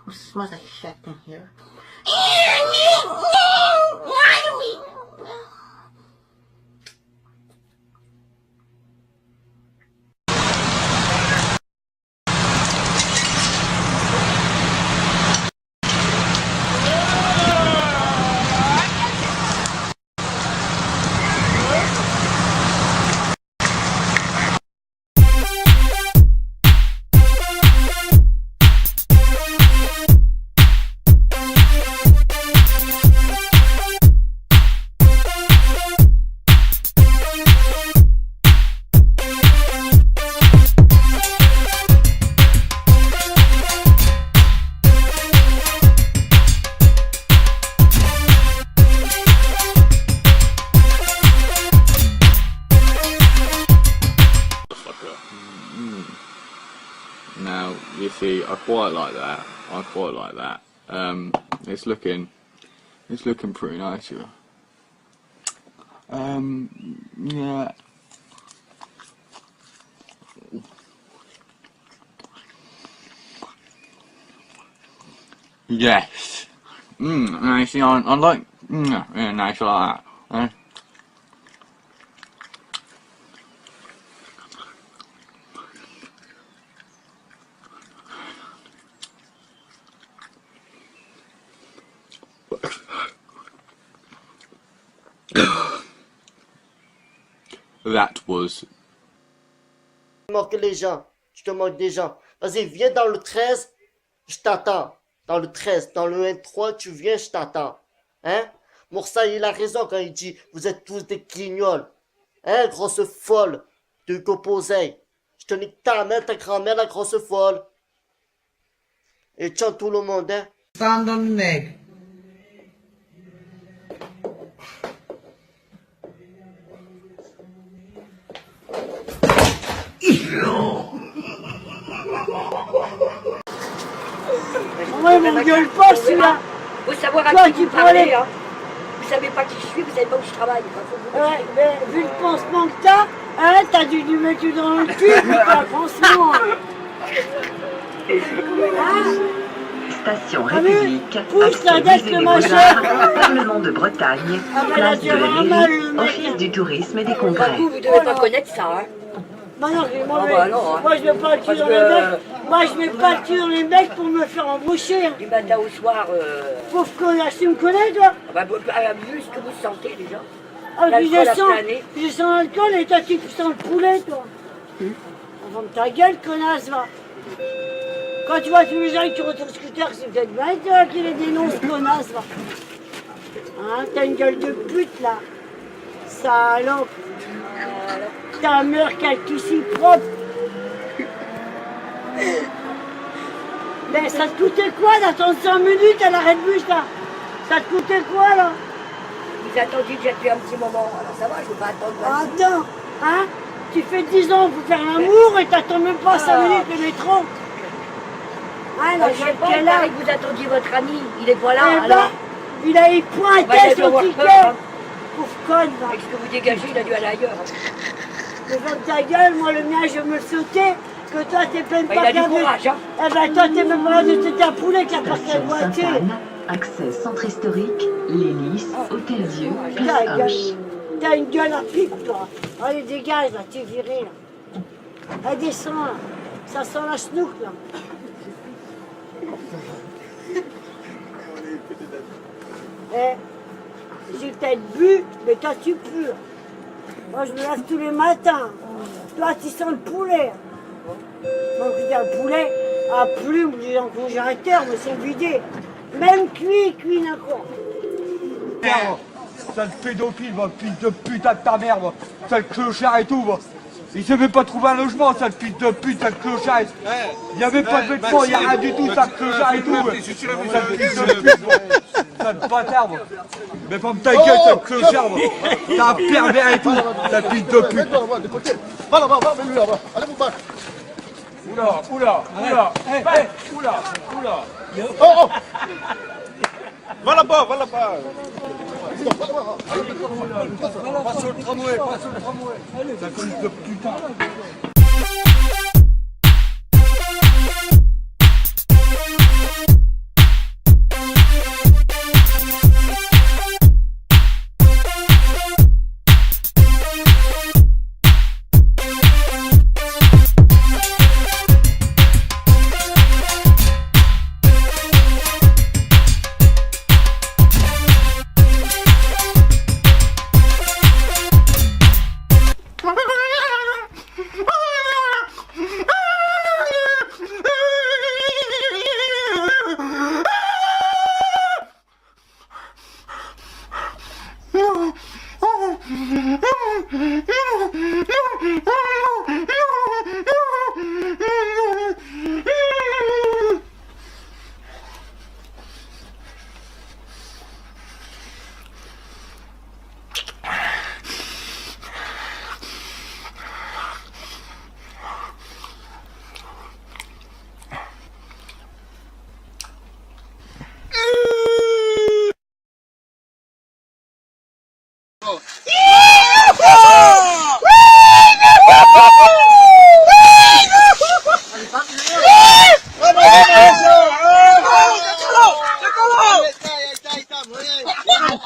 It smells like shit in here. Now you see, I quite like that. It's looking pretty nice here. Yeah. Yes. Nice. I like. Yeah, nice like that. That was. Je te manque les gens. Je te manque des gens. Vas-y, viens dans le 13. Je t'attends. Dans le 13. Dans le 23, tu viens, je t'attends. Hein? Moursa, il a raison quand il dit vous êtes tous des guignols. Hein, grosse folle. De Goposeille. Je te nique ta mère, ta grand-mère, la grosse folle. Et tiens tout le monde, hein? Stand on the egg. Ouais, m'engueule pas celui-là. Faut savoir à Toi qui qui vous parlez, parlais. hein. Vous savez pas qui je suis, vous savez pas où je travaille. Ouais, mais vu le pansement que t'as dû lui mettre dans le cul, putain, franchement. Station Ah oui, République, pousse la accès dette musée de des ma Beaux-Arts, chère. Parlement de Bretagne, Ah, mais place là, de tu la vas mal, mairie, le mec. office du tourisme et des Bah, congrès. vous devez pas connaître ça, hein. Bah non, moi, Ah bah non, hein. moi je vais pas le tuer Parce dans que- les mecs. Moi je vais pas le tuer dans les mecs pour me faire embaucher. Hein. Du matin au soir, Pauvre connasse, tu me connais toi? vu ce que vous sentez déjà. Ah, L'alcool a plané. je sens l'alcool et toi tu sens le poulet toi. Avant ta gueule, connasse, va. Quand tu vois tous les gens qui roulent sur le scooter, c'est peut-être bien toi qui les dénonce, connasse, va. Hein, t'as une gueule de pute là. Salope. Ta mère qui a le cul si propre. Mais ça te coûtait quoi d'attendre 5 minutes à l'arrêt de bus là? Ça te coûtait quoi là? Vous attendiez déjà depuis un petit moment, alors ça va, je ne vais pas attendre. Attends, hein? Tu fais 10 ans pour faire l'amour et t'attends même pas 5 minutes le métro. Ah, Je sais pas, il paraît que vous attendiez votre ami, il est pas là, Eh ben, alors. il a eu point Bah, tête il a dû son avoir ticket. peur, hein. Pauvre conne, va. Avec ce que vous dégagez, il a dû aller ailleurs. Mais dans ta gueule, moi le mien, je me le sautais. Que toi, t'es même Bah, pas il a du capable. courage, hein. Eh ben, toi, t'es même pas de te un poulet qui a pas fait Station boiter. Sainte-Anne, accès centre historique, l'Hélice, Hôtel-Dieu, Ta Place gueule. Hoche. T'as une gueule à pipe, toi. Allez, dégage, là, t'es viré, là. Allez, descends, là. Ça sent la snook, là. Eh, j'ai peut-être bu, mais toi, tu pues. Moi, je me lave tous les matins. Toi, tu sens le poulet. Donc, le poulet à plume, dans le congélateur, mais c'est vidé. Même cuit d'accord. Sale pédophile, va, fils de putain de ta mère, va. Sale clochard et tout, va. Il s'est même pas trouvé un logement, sale fils de pute, sale clochard. Il n'y avait pas de vêtements, il n'y a rien du tout, sale clochard et tout. Sale fils de pute, sale bâtard. Mais ferme ta gueule, sale clochard. T'es un pervers et tout, sale fils de pute. Va là-bas, va, lui là-bas. Allez, vous battre. Oula, oula, oula, oula, oula. Oh, oh. Va là-bas, va là-bas. Pas sur le tramway, pas sur le tramway. Sale fils de putain.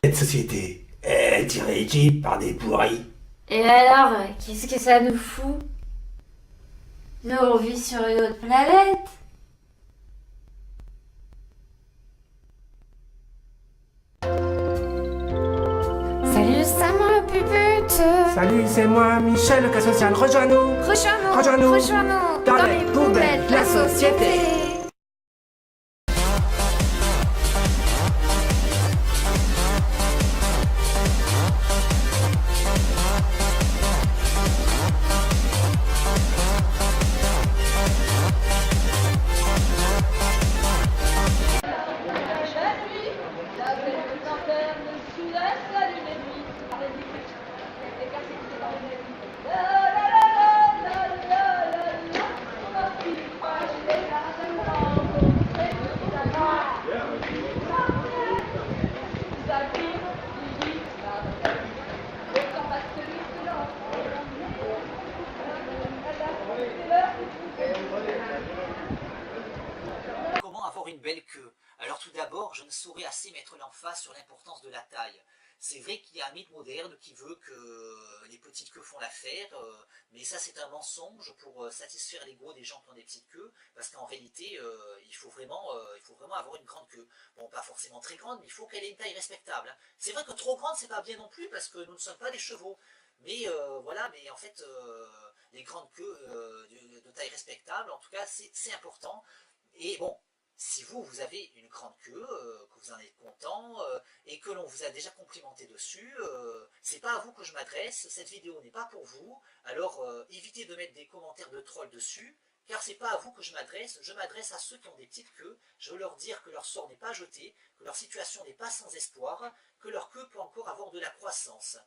Cette société est dirigée par des pourris. Et alors, qu'est-ce que ça nous fout? Nous, on vit sur une autre planète. Salut, c'est moi, pupute. Salut, c'est moi, Michel, le cas social. Rejoins-nous. Rejoins-nous dans les poubelles de la société. Comment avoir une belle queue? Alors tout d'abord, je ne saurais assez mettre l'emphase sur l'importance de la taille. C'est vrai qu'il y a un mythe moderne qui veut que les petites queues font l'affaire, mais ça c'est un mensonge pour satisfaire l'ego des gens qui ont des petites queues, parce qu'en réalité, il faut vraiment avoir une grande queue. Bon, pas forcément très grande, mais il faut qu'elle ait une taille respectable, hein. C'est vrai que trop grande, c'est pas bien non plus, parce que nous ne sommes pas des chevaux. Mais voilà, mais en fait, les grandes queues de taille respectable, en tout cas, c'est important. Et bon, si vous avez une grande queue, que vous en êtes content, et que l'on vous a déjà complimenté dessus, c'est pas à vous que je m'adresse, cette vidéo n'est pas pour vous, alors évitez de mettre des commentaires de troll dessus, car c'est pas à vous que je m'adresse à ceux qui ont des petites queues, je veux leur dire que leur sort n'est pas jeté, que leur situation n'est pas sans espoir, que leur queue peut encore avoir de la croissance.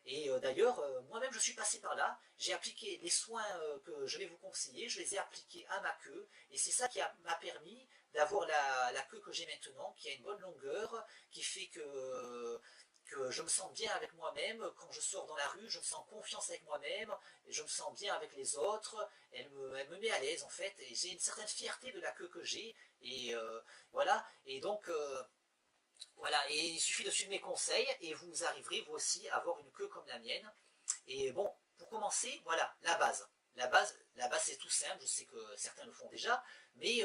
Et d'ailleurs, moi-même je suis passé par là, j'ai appliqué les soins que je vais vous conseiller, je les ai appliqués à ma queue, et c'est ça qui m'a permis d'avoir la queue que j'ai maintenant, qui a une bonne longueur, qui fait que je me sens bien avec moi-même, quand je sors dans la rue, je me sens en confiance avec moi-même, et je me sens bien avec les autres, elle me met à l'aise en fait, et j'ai une certaine fierté de la queue que j'ai, et voilà, et donc... voilà, et il suffit de suivre mes conseils et vous arriverez vous aussi à avoir une queue comme la mienne. Et bon, pour commencer, voilà, la base. La base c'est tout simple, je sais que certains le font déjà, mais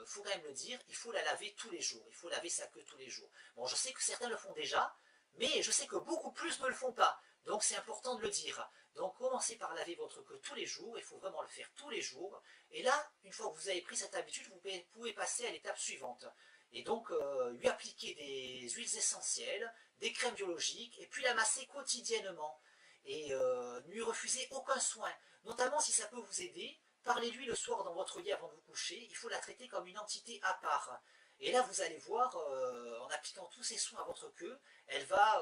faut quand même le dire, il faut la laver tous les jours, il faut laver sa queue tous les jours. Bon, je sais que certains le font déjà, mais je sais que beaucoup plus ne le font pas, donc c'est important de le dire. Donc commencez par laver votre queue tous les jours, il faut vraiment le faire tous les jours, et là, une fois que vous avez pris cette habitude, vous pouvez passer à l'étape suivante. Et donc lui appliquer des huiles essentielles, des crèmes biologiques, et puis la masser quotidiennement. et ne lui refusez aucun soin, notamment si ça peut vous aider. Parlez-lui le soir dans votre lit avant de vous coucher, il faut la traiter comme une entité à part. Et là, vous allez voir, en appliquant tous ces soins à votre queue, elle va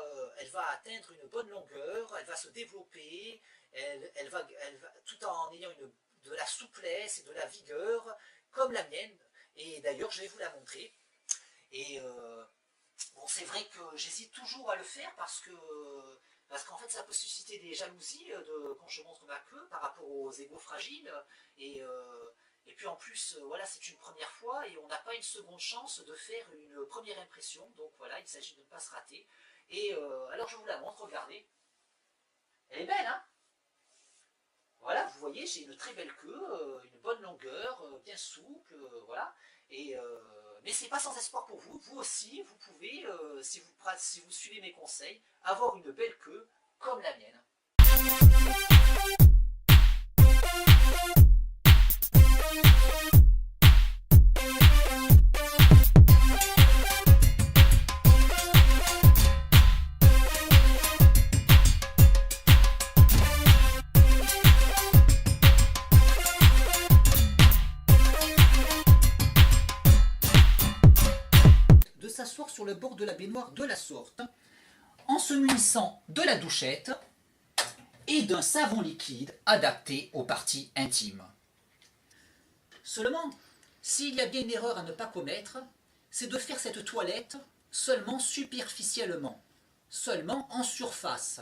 atteindre une bonne longueur, elle va se développer, elle va tout en ayant de la souplesse et de la vigueur, comme la mienne. Et d'ailleurs, je vais vous la montrer. Et bon, c'est vrai que j'hésite toujours à le faire parce qu'en fait, ça peut susciter des jalousies quand je montre ma queue par rapport aux égos fragiles. Et puis en plus, voilà, c'est une première fois et on n'a pas une seconde chance de faire une première impression. Donc voilà, il s'agit de ne pas se rater. Et alors je vous la montre, regardez. Elle est belle, hein? Voilà, vous voyez, j'ai une très belle queue, une bonne longueur, bien souple, voilà. Mais c'est pas sans espoir pour vous. Vous aussi, vous pouvez, si vous suivez mes conseils, avoir une belle queue comme la mienne. De s'asseoir sur le bord de la baignoire de la sorte, en se munissant de la douchette et d'un savon liquide adapté aux parties intimes. Seulement, s'il y a bien une erreur à ne pas commettre, c'est de faire cette toilette seulement superficiellement, seulement en surface.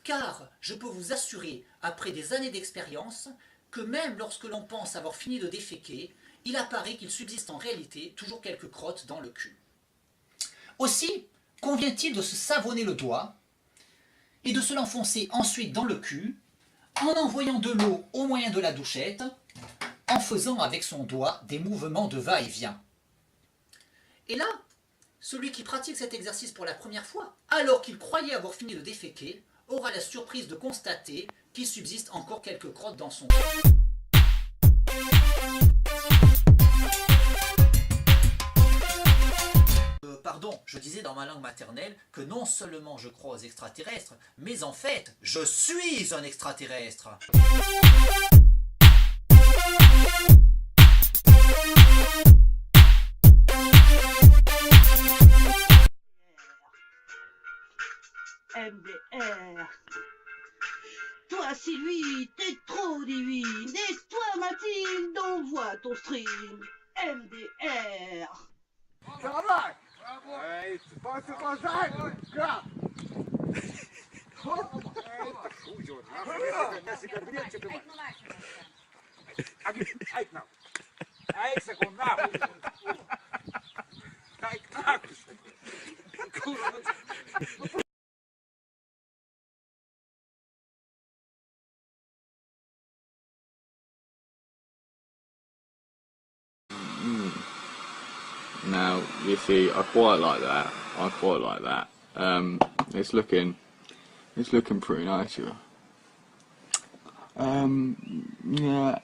Car je peux vous assurer, après des années d'expérience, que même lorsque l'on pense avoir fini de déféquer, il apparaît qu'il subsiste en réalité toujours quelques crottes dans le cul. Aussi, convient-il de se savonner le doigt et de se l'enfoncer ensuite dans le cul en envoyant de l'eau au moyen de la douchette, en faisant avec son doigt des mouvements de va-et-vient. Et là, celui qui pratique cet exercice pour la première fois, alors qu'il croyait avoir fini de déféquer, aura la surprise de constater qu'il subsiste encore quelques crottes dans son cul. Pardon, je disais dans ma langue maternelle que non seulement je crois aux extraterrestres, mais en fait, je suis un extraterrestre. MDR. Toi, Sylvie, t'es trop divine. Et toi, Mathilde, on voit ton string. MDR. Travaille! C'est pas ça! Regarde! Kijk nou. Kijk, zeg gewoon na. Kijk nou. Now, you see, I quite like that. I quite like that. It's looking pretty nice here. Yeah.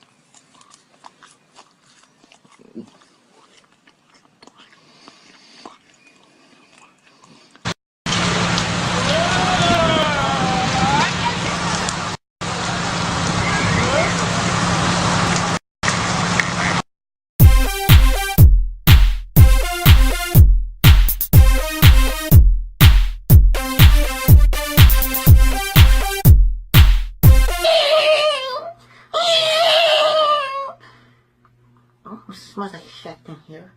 Oh, it smells like shit in here.